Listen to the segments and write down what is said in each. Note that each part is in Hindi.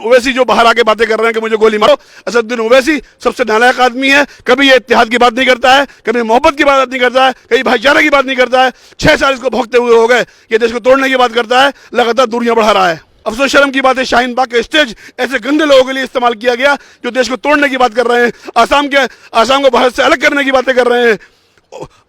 ओवैसी जो बाहर आके बातें कर रहे हैं कि मुझे गोली मारो, असदुद्दीन ओवैसी सबसे नालायक आदमी है। कभी ये इत्तेहाद की बात नहीं करता है, कभी मोहब्बत की बात नहीं करता है, कभी भाईचारे की बात नहीं करता है। 6 साल इसको भोगते हुए हो गए, ये देश को तोड़ने की बात करता है, लगातार दूरियां बढ़ा रहा है। अफसोस शर्म की बात है, शाहीन बाग का स्टेज ऐसे गंदे लोगों के लिए इस्तेमाल किया गया जो देश को तोड़ने की बात कर रहे हैं, आसाम को भारत से अलग करने की बातें कर रहे हैं।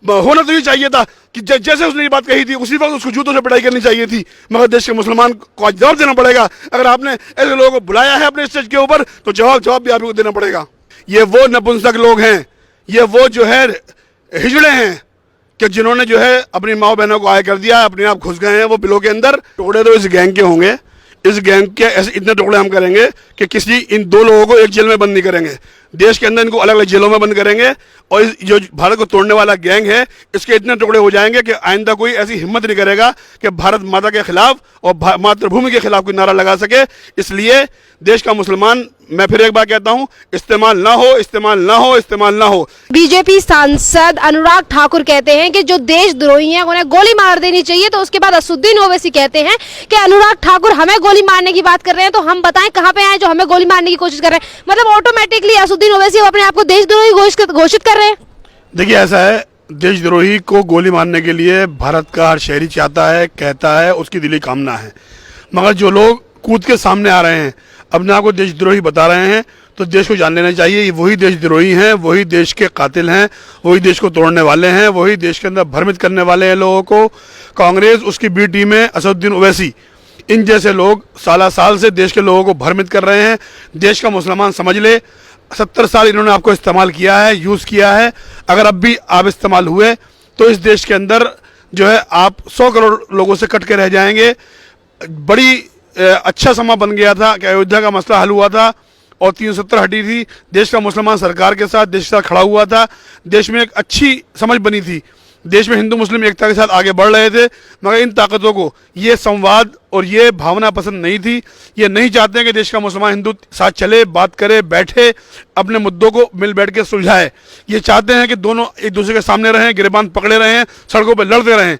होना तो ये चाहिए था कि जैसे उसने ये बात कही थी उसी वक्त उसको जूतों से पिटाई करनी चाहिए थी, मगर देश के मुसलमान को आज जवाब देना पड़ेगा। अगर आपने ऐसे लोगों को बुलाया है अपने स्टेज के ऊपर तो जवाब भी आपको देना पड़ेगा। ये वो नपुंसक लोग हैं, ये वो जो है हिजड़े हैं कि जिन्होंने जो है अपनी माओ बहनों को आय कर दिया, अपने आप घुस गए हैं वो बिलों के अंदर। टुकड़े तो इस गैंग के होंगे, इस गैंग के ऐसे इतने टुकड़े हम करेंगे कि किसी इन 2 लोगों को एक जेल में बंद नहीं करेंगे, देश के अंदर इनको अलग अलग जेलों में बंद करेंगे। और जो भारत को तोड़ने वाला गैंग है इसके इतने टुकड़े हो जाएंगे कि आइंदा कोई ऐसी हिम्मत नहीं करेगा कि भारत माता के खिलाफ और मातृभूमि के खिलाफ कोई नारा लगा सके। इसलिए देश का मुसलमान, मैं फिर एक बार कहता हूं, इस्तेमाल ना हो, इस्तेमाल ना हो, इस्तेमाल ना हो। बीजेपी सांसद अनुराग ठाकुर कहते हैं कि जो देशद्रोही हैं उन्हें गोली मार देनी चाहिए, तो उसके बाद असदुद्दीन ओवैसी कहते हैं कि अनुराग ठाकुर हमें गोली मारने की बात कर रहे हैं, तो हम बताएं कहां पे आए जो हमें गोली मारने की कोशिश कर रहे हैं। मतलब ऑटोमेटिकली असदुद्दीन ओवैसी अपने आप को देशद्रोही घोषित कर रहे हैं। देखिए ऐसा है, देशद्रोही को गोली मारने के लिए भारत का हर शहरी चाहता है, कहता है, उसकी दिली कामना है। मगर जो लोग कूद के सामने आ रहे हैं, अपने आप को देशद्रोही बता रहे हैं, तो देश को जान लेना चाहिए ये वही देशद्रोही हैं, वही देश के कातिल हैं, वही देश को तोड़ने वाले हैं, वही देश के अंदर भ्रमित करने वाले हैं लोगों को। कांग्रेस, उसकी बी टीम में असदुद्दीन ओवैसी, इन जैसे लोग साल से देश के लोगों को भ्रमित कर रहे हैं। देश का मुसलमान समझ ले, 70 साल इन्होंने आपको इस्तेमाल किया है, यूज़ किया है। अगर अब भी आप इस्तेमाल हुए तो इस देश के अंदर जो है आप 100 करोड़ लोगों से कट के रह जाएंगे। बड़ी अच्छा समा बन गया था कि अयोध्या का मसला हल हुआ था और 370 हटी थी, देश का मुसलमान सरकार के साथ, देश के साथ खड़ा हुआ था, देश में एक अच्छी समझ बनी थी, देश में हिंदू मुस्लिम एकता के साथ आगे बढ़ रहे थे। मगर इन ताकतों को ये संवाद और ये भावना पसंद नहीं थी। ये नहीं चाहते हैं कि देश का मुसलमान हिंदू साथ चले, बात करे, बैठे, अपने मुद्दों को मिल बैठ के सुलझाए। ये चाहते हैं कि दोनों एक दूसरे के सामने रहें, गिरबान पकड़े रहें, सड़कों पर लड़ते रहें।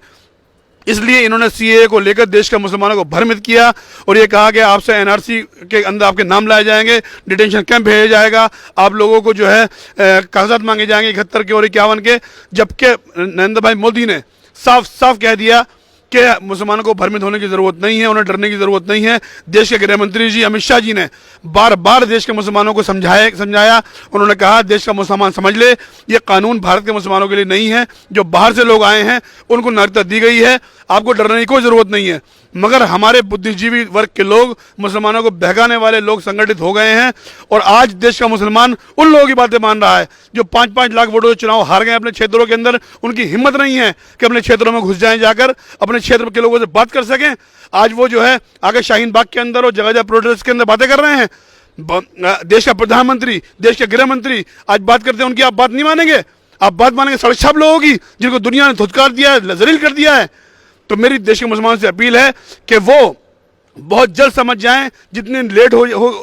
इसलिए इन्होंने सीएए को लेकर देश के मुसलमानों को भ्रमित किया और ये कहा कि आपसे एनआरसी के अंदर आपके नाम लाए जाएंगे, डिटेंशन कैंप भेजा जाएगा, आप लोगों को जो है कागजात मांगे जाएंगे 71 के और 51 के। जबकि नरेंद्र भाई मोदी ने साफ साफ कह दिया कि मुसलमानों को भ्रमित होने की ज़रूरत नहीं है, उन्हें डरने की ज़रूरत नहीं है। देश के गृह मंत्री जी अमित शाह जी ने बार बार देश के मुसलमानों को समझाया। उन्होंने कहा देश का मुसलमान समझ ले, ये कानून भारत के मुसलमानों के लिए नहीं है, जो बाहर से लोग आए हैं उनको नागरिकता दी गई है, आपको डरने की कोई ज़रूरत नहीं है। मगर हमारे बुद्धिजीवी वर्ग के लोग, मुसलमानों को बहकाने वाले लोग संगठित हो गए हैं और आज देश का मुसलमान उन लोगों की बातें मान रहा है जो 5-5 लाख वोटों से चुनाव हार गए अपने क्षेत्रों के अंदर। उनकी हिम्मत नहीं है कि अपने क्षेत्रों में घुस जाएं, जाकर अपने क्षेत्र के लोगों से बात कर सकें। आज वो जो है आगे शाहीन बाग के अंदर और जगह जगह प्रोटेस्ट के अंदर बातें कर रहे हैं। देश का प्रधानमंत्री, देश के गृह मंत्री आज बात करते हैं, उनकी आप बात नहीं मानेंगे। आप बात मानेंगे सड़क छाप लोगों की जिनको दुनिया ने धुतकार दिया है, जलील कर दिया है। तो मेरी देश के मुसलमानों से अपील है कि वो बहुत जल्द समझ जाएं, जितने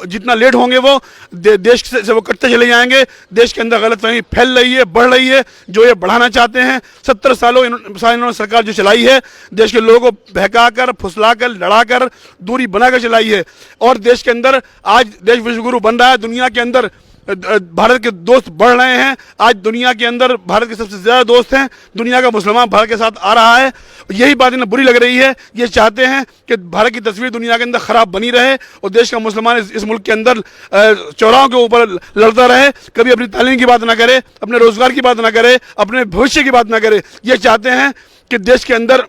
जितना लेट होंगे वो देश से वो कटते चले जाएंगे। देश के अंदर गलतफहमी फैल रही है, बढ़ रही है, जो ये बढ़ाना चाहते हैं। 70 सालों इन्होंने सरकार जो चलाई है, देश के लोगों को बहकाकर, फुसलाकर, लड़ाकर, दूरी बनाकर चलाई है। और देश के अंदर आज देश विश्वगुरु बन रहा है। दुनिया के अंदर भारत के दोस्त बढ़ रहे हैं। आज दुनिया के अंदर भारत के सबसे ज़्यादा दोस्त हैं। दुनिया का मुसलमान भारत के साथ आ रहा है। यही बात इन्हें बुरी लग रही है। ये चाहते हैं कि भारत की तस्वीर दुनिया के अंदर ख़राब बनी रहे और देश का मुसलमान इस मुल्क के अंदर चौराहों के ऊपर लड़ता रहे, कभी अपनी तालीम की बात ना करे, अपने रोज़गार की बात ना करे, अपने भविष्य की बात ना करे। ये चाहते हैं कि देश के अंदर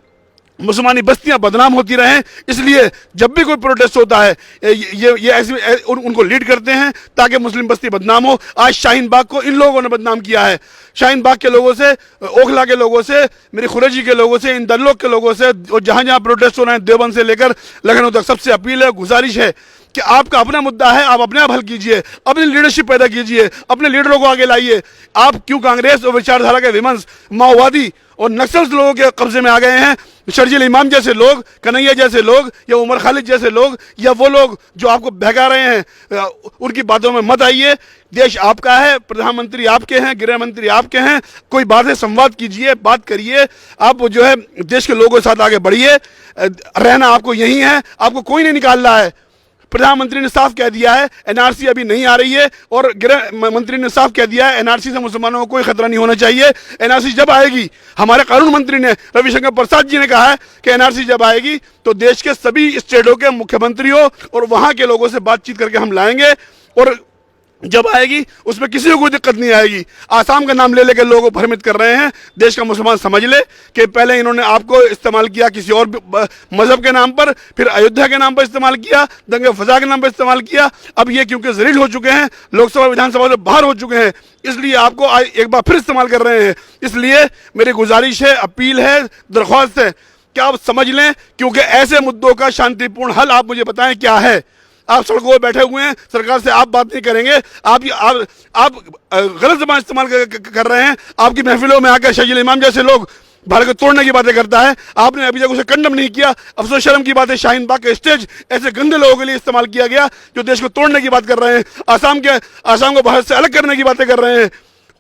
मुसलमानी बस्तियां बदनाम होती रहें। इसलिए जब भी कोई प्रोटेस्ट होता है ये ऐसे उनको लीड करते हैं ताकि मुस्लिम बस्ती बदनाम हो। आज शाहीन बाग को इन लोगों ने बदनाम किया है। शाहीन बाग के लोगों से, ओखला के लोगों से, मेरी खुरेजी के लोगों से, इन दल्लों के लोगों से और जहाँ जहाँ प्रोटेस्ट हो रहे हैं देवबंद से लेकर लखनऊ तक, सबसे अपील है, गुजारिश है कि आपका अपना मुद्दा है, आप अपने आप हल कीजिए, अपनी लीडरशिप पैदा कीजिए, अपने लीडरों को आगे लाइए। आप क्यों कांग्रेस और विचारधारा के विमंश माओवादी और नक्सल लोगों के कब्जे में आ गए हैं? शर्जील इमाम जैसे लोग, कन्हैया जैसे लोग या उमर खालिद जैसे लोग या वो लोग जो आपको बहका रहे हैं, उनकी बातों में मत आइए। देश आपका है, प्रधानमंत्री आपके हैं, गृह मंत्री आपके हैं। कोई बात है, संवाद कीजिए, बात करिए। आप जो है देश के लोगों के साथ आगे बढ़िए। रहना आपको यही है, आपको कोई नहीं निकाल रहा है। प्रधानमंत्री ने साफ कह दिया है एनआरसी अभी नहीं आ रही है, और गृह मंत्री ने साफ कह दिया है एनआरसी से मुसलमानों को कोई खतरा नहीं होना चाहिए। एनआरसी जब आएगी, हमारे कानून मंत्री ने रविशंकर प्रसाद जी ने कहा है कि एनआरसी जब आएगी तो देश के सभी स्टेटों के मुख्यमंत्रियों और वहां के लोगों से बातचीत करके हम लाएंगे, और जब आएगी उसमें किसी को कोई दिक्कत नहीं आएगी। आसाम का नाम ले लेकर लोगों को भ्रमित कर रहे हैं। देश का मुसलमान समझ ले कि पहले इन्होंने आपको इस्तेमाल किया किसी और मजहब के नाम पर, फिर अयोध्या के नाम पर इस्तेमाल किया, दंगे फजा के नाम पर इस्तेमाल किया। अब ये क्योंकि जलील हो चुके हैं, लोकसभा विधानसभा से बाहर हो चुके हैं, इसलिए आपको एक बार फिर इस्तेमाल कर रहे हैं। इसलिए मेरी गुजारिश है, अपील है, दरख्वास्त है कि आप समझ लें, क्योंकि ऐसे मुद्दों का शांतिपूर्ण हल आप मुझे बताएं क्या है। आप सड़कों पर बैठे हुए हैं, सरकार से आप बात नहीं करेंगे, आप गलत ज़बान इस्तेमाल कर रहे हैं। आपकी महफिलों में आकर शहीद इमाम जैसे लोग भारत को तोड़ने की बातें करता है, आपने अभी तक उसे कंडम नहीं किया। अफसोस शर्म की बात है, शाहीन बाग का स्टेज ऐसे गंदे लोगों के लिए इस्तेमाल किया गया जो देश को तोड़ने की बात कर रहे हैं, आसाम को भारत से अलग करने की बातें कर रहे हैं।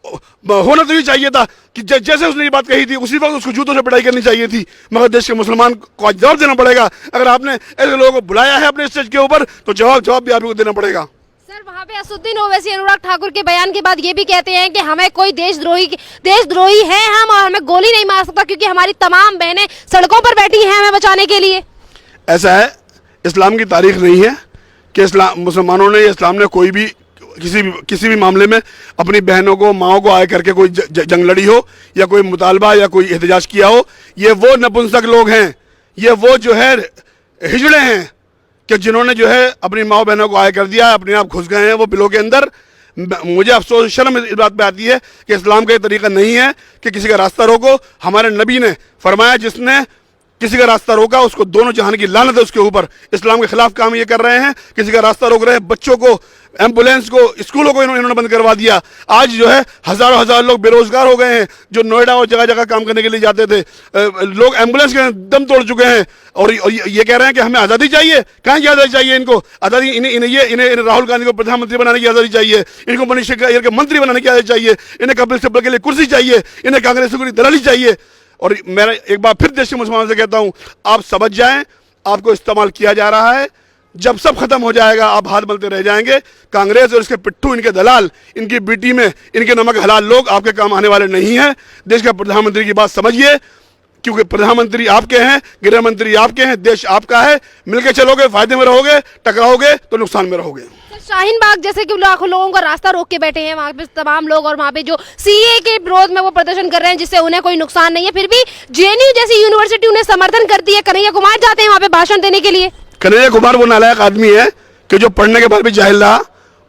होना तो ये चाहिए था कि जैसे उसने ये बात कही थी उसी वक्त उसको जूतों से पिटाई करनी चाहिए थी, मगर देश के मुसलमान को आज जवाब देना पड़ेगा। अगर आपने ऐसे लोगों को बुलाया है अपने स्टेज के ऊपर तो जवाब भी आपको देना पड़ेगा। सर, वहाँ पे असदुद्दीन ओवैसी अनुराग ठाकुर के बयान के बाद ये भी कहते हैं कि हमें कोई देशद्रोही है हम, और हमें गोली नहीं मार सकता क्योंकि हमारी तमाम बहनें सड़कों पर बैठी हैं हमें बचाने के लिए। ऐसा है, इस्लाम की तारीख नहीं है कि मुसलमानों ने, इस्लाम ने कोई भी किसी भी मामले में अपनी बहनों को, माओ को आए करके कोई जंग लड़ी हो या कोई मुतालबा या कोई एहतजाज किया हो। ये वो नपुंसक लोग हैं, ये वो जो है हिजड़े हैं कि जिन्होंने जो है अपनी माओ बहनों को आए कर दिया, अपने आप घुस गए हैं वो बिलों के अंदर। मुझे अफसोस शर्म इस बात पे आती है कि इस्लाम का ये तरीका नहीं है कि किसी का रास्ता रोको। हमारे नबी ने फरमाया जिसने किसी का रास्ता रोका उसको दोनों जहान की लानत है उसके ऊपर। इस्लाम के खिलाफ काम ये कर रहे हैं, किसी का रास्ता रोक रहे हैं, बच्चों को, एम्बुलेंस को, स्कूलों को इन्होंने बंद करवा दिया। आज जो है हजार लोग बेरोजगार हो गए हैं जो नोएडा और जगह जगह काम करने के लिए जाते थे। लोग एम्बुलेंस के दम तोड़ चुके हैं और ये कह रहे हैं कि हमें आज़ादी चाहिए। कहाँ की आज़ादी चाहिए इनको? आज़ादी इन्हें राहुल गांधी को प्रधानमंत्री बनाने की आज़ादी चाहिए, इनको मनीष सिसोदिया के मंत्री बनाने की आज़ादी चाहिए, इन्हें कपिल सिब्बल के लिए कुर्सी चाहिए, इन्हें कांग्रेस की दलाली चाहिए। और मैं एक बार फिर देश के मुसलमानों से कहता हूं, आप समझ जाएं आपको इस्तेमाल किया जा रहा है। जब सब खत्म हो जाएगा आप हाथ मलते रह जाएंगे। कांग्रेस और इसके पिट्ठू, इनके दलाल, इनकी बीटी में इनके नमक हलाल लोग आपके काम आने वाले नहीं हैं। देश का प्रधानमंत्री की बात समझिए, क्योंकि प्रधानमंत्री आपके हैं, गृह मंत्री आपके हैं, देश आपका है। मिलकर चलोगे फायदे में रहोगे, टकराओगे तो नुकसान में रहोगे। शाहीन बाग जैसे कि लाखों लोगों का रास्ता रोक के बैठे हैं वहाँ पे तमाम लोग, और वहाँ पे जो सीए के विरोध में वो प्रदर्शन कर रहे हैं जिससे उन्हें कोई नुकसान नहीं है, फिर भी जेएनयू जैसी यूनिवर्सिटी उन्हें समर्थन करती है। कन्हैया कुमार जाते हैं वहाँ पे भाषण देने के लिए। कन्हैया कुमार वो नालायक आदमी है कि जो पढ़ने के बाद भी जाहिल रहा,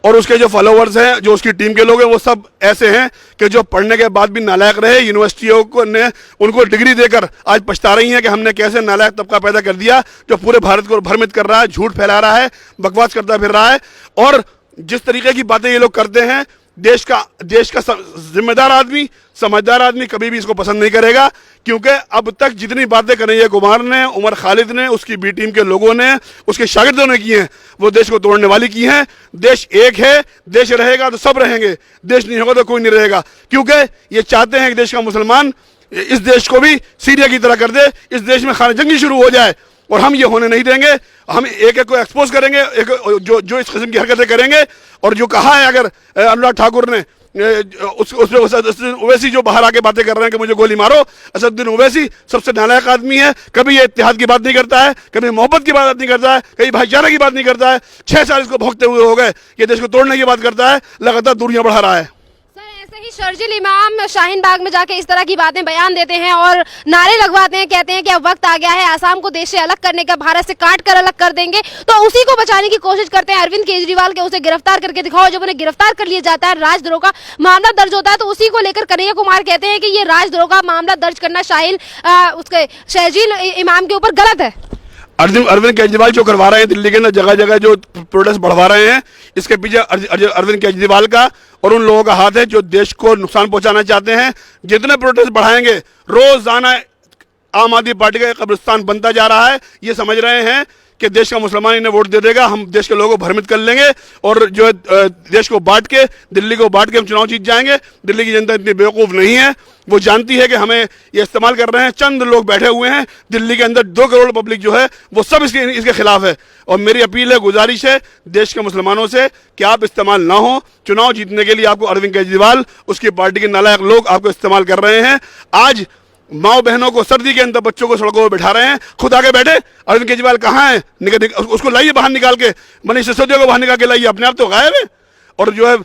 और उसके जो फॉलोवर्स हैं, जो उसकी टीम के लोग हैं, वो सब ऐसे हैं कि जो पढ़ने के बाद भी नालायक रहे। यूनिवर्सिटियों को ने उनको डिग्री देकर आज पछता रही हैं कि हमने कैसे नालायक तबका पैदा कर दिया जो पूरे भारत को भ्रमित कर रहा है, झूठ फैला रहा है, बकवास करता फिर रहा है। और जिस तरीके की बातें ये लोग करते हैं, देश का जिम्मेदार आदमी, समझदार आदमी कभी भी इसको पसंद नहीं करेगा। क्योंकि अब तक जितनी बातें कन्हैया कुमार ने, उमर खालिद ने, उसकी बी टीम के लोगों ने, उसके शागिर्दों ने की हैं, वो देश को तोड़ने वाली की हैं। देश एक है, देश रहेगा तो सब रहेंगे, देश नहीं होगा तो कोई नहीं रहेगा। क्योंकि ये चाहते हैं कि देश का मुसलमान इस देश को भी सीरिया की तरह कर दे, इस देश में खाना जंगी शुरू हो जाए, और हम ये होने नहीं देंगे। हम एक को एक्सपोज करेंगे, जो इस किस्म की हरकतें करेंगे। और जो कहा है अगर अनुराग ठाकुर ने ओवैसी जो बाहर आके बातें कर रहे हैं कि मुझे गोली मारो, असदुद्दीन ओवैसी सबसे नालायक आदमी है। कभी ये इत्तेहाद की बात नहीं करता है, कभी मोहब्बत की बात नहीं करता है, कभी भाईचारा की बात नहीं करता है। 6 साल इसको भोगते हुए हो गए, ये देश को तोड़ने की बात करता है, लगातार दूरियां बढ़ा रहा है। ऐसे ही शर्जील इमाम शाहीन बाग में जाके इस तरह की बातें बयान देते हैं और नारे लगवाते हैं, कहते हैं कि अब वक्त आ गया है आसाम को देश से अलग करने का, भारत से काट कर अलग कर देंगे। तो उसी को बचाने की कोशिश करते हैं अरविंद केजरीवाल के, उसे गिरफ्तार करके दिखाओ। जब उन्हें गिरफ्तार कर लिया जाता है, राजद्रोह का मामला दर्ज होता है, तो उसी को लेकर कन्हैया कुमार कहते हैं कि ये राजद्रोह का मामला दर्ज करना शर्जील इमाम के ऊपर गलत है। अरविंद केजरीवाल जो करवा रहे हैं दिल्ली के अंदर जगह जगह जो प्रोटेस्ट बढ़वा रहे हैं, इसके पीछे अरविंद केजरीवाल का और उन लोगों का हाथ है जो देश को नुकसान पहुंचाना चाहते हैं। जितने प्रोटेस्ट बढ़ाएंगे, रोजाना आम आदमी पार्टी का कब्रिस्तान बनता जा रहा है। ये समझ रहे हैं कि देश का मुसलमान इन्हें वोट दे देगा, हम देश के लोगों को भ्रमित कर लेंगे और जो है देश को बांट के, दिल्ली को बांट के हम चुनाव जीत जाएंगे। दिल्ली की जनता इतनी बेवकूफ़ नहीं है, वो जानती है कि हमें ये इस्तेमाल कर रहे हैं। चंद लोग बैठे हुए हैं दिल्ली के अंदर, 2 करोड़ पब्लिक जो है वो सब इसके खिलाफ है। और मेरी अपील है, गुजारिश है देश के मुसलमानों से कि आप इस्तेमाल ना हो। चुनाव जीतने के लिए आपको अरविंद केजरीवाल, उसकी पार्टी के नालायक लोग आपको इस्तेमाल कर रहे हैं। आज माओ बहनों को सर्दी के अंदर बच्चों को सड़कों पर बैठा रहे हैं, खुद आके बैठे। अरविंद केजरीवाल कहाँ है? उसको लाइए बाहर निकाल के, मनीष सिसोदिया को बाहर निकाल के लाइए, अपने आप तो गायब है। और जो है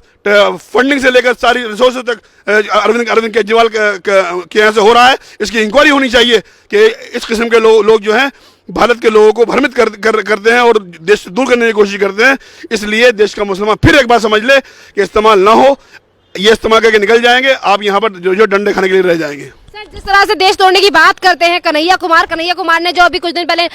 फंडिंग से लेकर सारी रिसोर्सेज तक अरविंद केजरीवाल के यहाँ से हो रहा है। इसकी इंक्वायरी होनी चाहिए कि इस किस्म के लोग जो हैं भारत के लोगों को भ्रमित करते हैं और देश से दूर करने की कोशिश करते हैं। इसलिए देश का मुसलमान फिर एक बार समझ ले कि इस्तेमाल ना हो, ये इस्तेमाल करके निकल जाएंगे, आप यहाँ पर जो डंडे खाने के लिए रह जाएंगे। सर, जिस तरह से देश तोड़ने की बात करते हैं कन्हैया कुमार ने जो अभी कुछ दिन पहले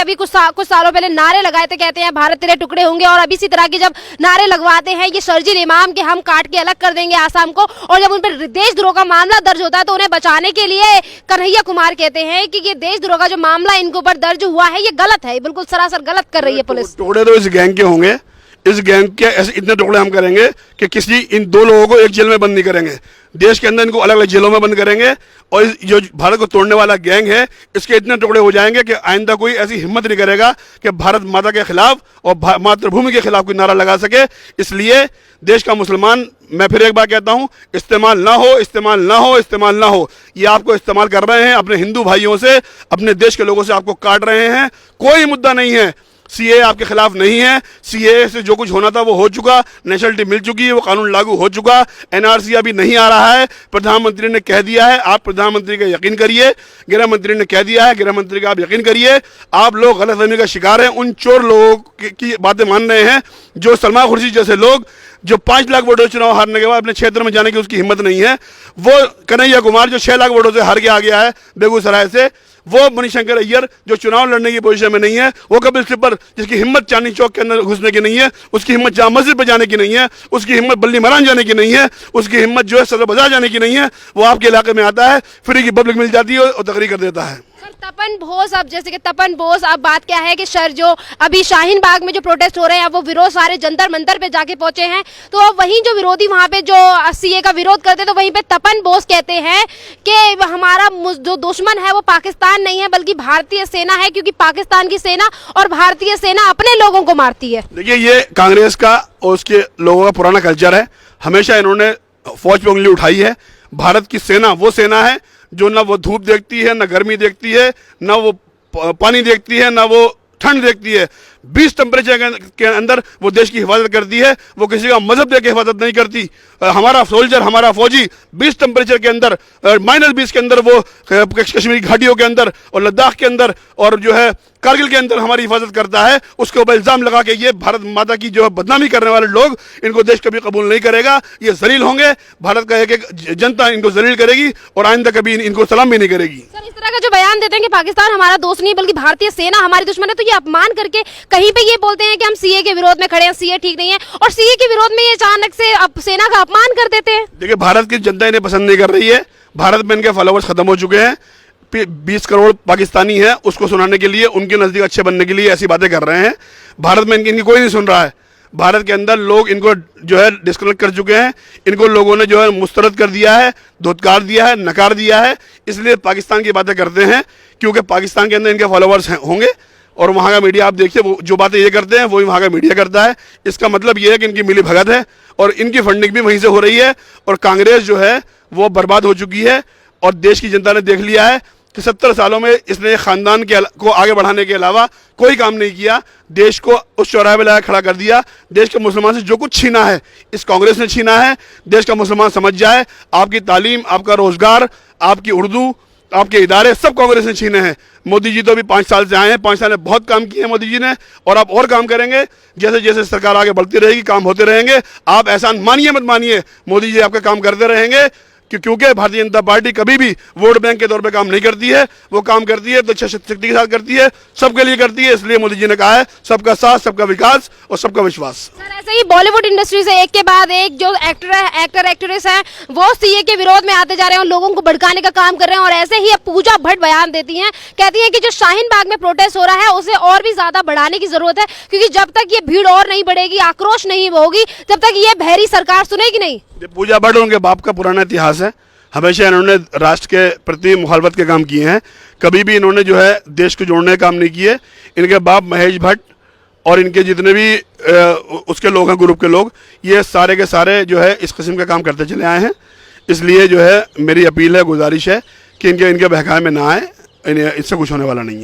अभी कुछ सालों पहले नारे लगाए थे, कहते हैं भारत तेरे टुकड़े होंगे, और अभी इसी तरह के जब नारे लगवाते हैं ये शर्जील इमाम के हम काट के अलग कर देंगे आसाम को, और जब उन पर देशद्रोह का मामला दर्ज होता है तो उन्हें बचाने के लिए कन्हैया कुमार कहते हैं कि ये देशद्रोह का जो मामला इनके ऊपर दर्ज हुआ है ये गलत है, बिल्कुल सरासर गलत कर रही है पुलिस। टुकड़े तो इस गैंग के होंगे, इस गैंग के ऐसे इतने टुकड़े हम करेंगे कि किसी इन 2 लोगों को एक जेल में बंद नहीं करेंगे, देश के अंदर इनको अलग अलग जेलों में बंद करेंगे। और जो भारत को तोड़ने वाला गैंग है इसके इतने टुकड़े हो जाएंगे कि आइंदा कोई ऐसी हिम्मत नहीं करेगा कि भारत माता के खिलाफ और मातृभूमि के खिलाफ कोई नारा लगा सके। इसलिए देश का मुसलमान, मैं फिर एक बार कहता हूं, इस्तेमाल ना हो, इस्तेमाल ना हो, इस्तेमाल ना हो। ये आपको इस्तेमाल कर रहे हैं, अपने हिंदू भाइयों से, अपने देश के लोगों से आपको काट रहे हैं। कोई मुद्दा नहीं है, सीए आपके खिलाफ नहीं है, सीए से जो कुछ होना था वो हो चुका, नेशनलिटी मिल चुकी है, वो कानून लागू हो चुका, एनआरसी अभी नहीं आ रहा है, प्रधानमंत्री ने कह दिया है, आप प्रधानमंत्री का यकीन करिए, गृह मंत्री ने कह दिया है, गृह मंत्री का आप यकीन करिए। आप लोग गलतफहमी का शिकार हैं, उन चोर लोगों की बातें मान रहे हैं, जो सलमान खुर्शीद जैसे लोग जो 5 लाख वोटों से चुनाव हारने के बाद अपने क्षेत्र में जाने की उसकी हिम्मत नहीं है। वो कन्हैया कुमार जो 6 लाख वोटों से हार के आ गया है बेगूसराय से, वो मणिशंकर अय्यर जो चुनाव लड़ने की पोजीशन में नहीं है, वो कपिल सिब्बल जिसकी हिम्मत चांदनी चौक के अंदर घुसने की नहीं है, उसकी हिम्मत जामा मस्जिद पर जाने की नहीं है, उसकी हिम्मत बल्ली मरान जाने की नहीं है, उसकी हिम्मत जो है सदर बाजार जाने की नहीं है, वो आपके इलाके में आता है, फ्री की पब्लिक मिल जाती है और तकरीर कर देता है। तपन बोस, अब जैसे कि तपन बोस, अब बात क्या है कि सर जो अभी शाहीन बाग में जो प्रोटेस्ट हो रहे हैं, अब वो विरोध सारे जंतर मंतर पे जाके पहुंचे हैं, तो अब वहीं जो विरोधी वहां पे जो सीए का विरोध करते हैं, तो वहीं पे तपन बोस कहते हैं कि हमारा जो दुश्मन है वो पाकिस्तान नहीं है बल्कि भारतीय सेना है, क्योंकि पाकिस्तान की सेना और भारतीय सेना अपने लोगों को मारती है। देखिए, ये कांग्रेस का और उसके लोगों का पुराना कल्चर है, हमेशा इन्होंने फौज पे उंगली उठाई है। भारत की सेना वो सेना है जो ना वो धूप देखती है, ना गर्मी देखती है, ना वो पानी देखती है, ना वो ठंड देखती है। 20 टेम्परेचर के अंदर वो देश की हिफाजत करती है, वो किसी का मजहब देख के हिफाजत नहीं करती। हमारा सोल्जर, हमारा फौजी 20 टेम्परेचर के अंदर, -20 के अंदर, वो कश्मीरी घाटियों के अंदर और लद्दाख के अंदर और जो है कारगिल के अंदर हमारी हिफाजत करता है। उसके ऊपर इल्जाम लगा के ये भारत माता की जो है बदनामी करने वाले लोग, इनको देश कभी कबूल नहीं करेगा। ये जलील होंगे, भारत का एक जनता इनको जलील करेगी और आइंदा कभी इनको सलाम भी नहीं करेगी। सर, इस तरह का जो बयान देते हैं कि पाकिस्तान हमारा दोस्त नहीं बल्कि भारतीय सेना हमारी दुश्मन है, तो ये अपमान करके कहीं पे ये बोलते हैं कि हम सीए के विरोध में खड़े हैं, सीए ठीक नहीं है, और सीए के विरोध में ये अचानक से सेना का अपमान कर देते हैं। देखिए, भारत की जनता इन्हें पसंद नहीं कर रही है, भारत में इनके फॉलोवर्स खत्म हो चुके हैं। 20 करोड़ पाकिस्तानी है, उसको सुनाने के लिए, उनके नजदीक अच्छे बनने के लिए ऐसी बातें कर रहे हैं। भारत में इनकी कोई नहीं सुन रहा है। भारत के अंदर लोग इनको जो है डिस्कनेक्ट कर चुके हैं, इनको लोगों ने जो है मुस्तरद कर दिया है, धुतकार दिया है, नकार दिया है। इसलिए पाकिस्तान की बातें करते हैं, क्योंकि पाकिस्तान के अंदर इनके फॉलोवर्स होंगे और वहाँ का मीडिया आप देखिए, वो जो बातें ये करते हैं वही वहाँ का मीडिया करता है। इसका मतलब ये है कि इनकी मिली भगत है और इनकी फंडिंग भी वहीं से हो रही है, और कांग्रेस जो है वो बर्बाद हो चुकी है। और देश की जनता ने देख लिया है कि 70 सालों में इसने खानदान को आगे बढ़ाने के अलावा कोई काम नहीं किया। देश को उस चौराहे में लाकर खड़ा कर दिया। देश के मुसलमान से जो कुछ छीना है इस कांग्रेस ने छीना है। देश का मुसलमान समझ जाए, आपकी तालीम, आपका रोजगार, आपकी उर्दू, आपके इदारे सब कांग्रेस ने छीने हैं। मोदी जी तो अभी 5 साल से आए हैं, 5 साल में बहुत काम किए हैं मोदी जी ने, और आप और काम करेंगे। जैसे जैसे सरकार आगे बढ़ती रहेगी, काम होते रहेंगे। आप एहसान मानिए मत मानिए, मोदी जी आपका काम करते रहेंगे, क्योंकि भारतीय जनता पार्टी कभी भी वोट बैंक के तौर पे काम नहीं करती है। वो काम करती है तो शक्ति के साथ करती है, सबके लिए करती है। इसलिए मोदी जी ने कहा है सबका साथ, सबका विकास और सबका विश्वास। ऐसे ही बॉलीवुड इंडस्ट्री से एक के बाद एक जो एक्टर एक्ट्रेस हैं वो सीए के विरोध में आते जा रहे हैं और लोगों को भड़काने का काम कर रहे हैं। और ऐसे ही अब पूजा भट्ट बयान देती हैं, कहती हैं कि जो शाहीन बाग में प्रोटेस्ट हो रहा है उसे और भी ज्यादा बढ़ाने की जरूरत है, क्योंकि जब तक ये भीड़ और नहीं बढ़ेगी, आक्रोश नहीं होगी, जब तक ये बहरी सरकार सुनेगी नहीं। पूजा भट्ट उनके बाप का पुराना इतिहास है, हमेशा इन्होंने राष्ट्र के प्रति मुखालफत के काम किए हैं, कभी भी इन्होंने जो है देश को जोड़ने का काम नहीं किए। इनके बाप महेश भट्ट और इनके जितने भी उसके लोग हैं, ग्रुप के लोग, ये सारे के सारे जो है इस किस्म का काम करते चले आए हैं। इसलिए जो है मेरी अपील है, गुजारिश है कि इनके बहकावे में ना आए, इससे कुछ होने वाला नहीं है।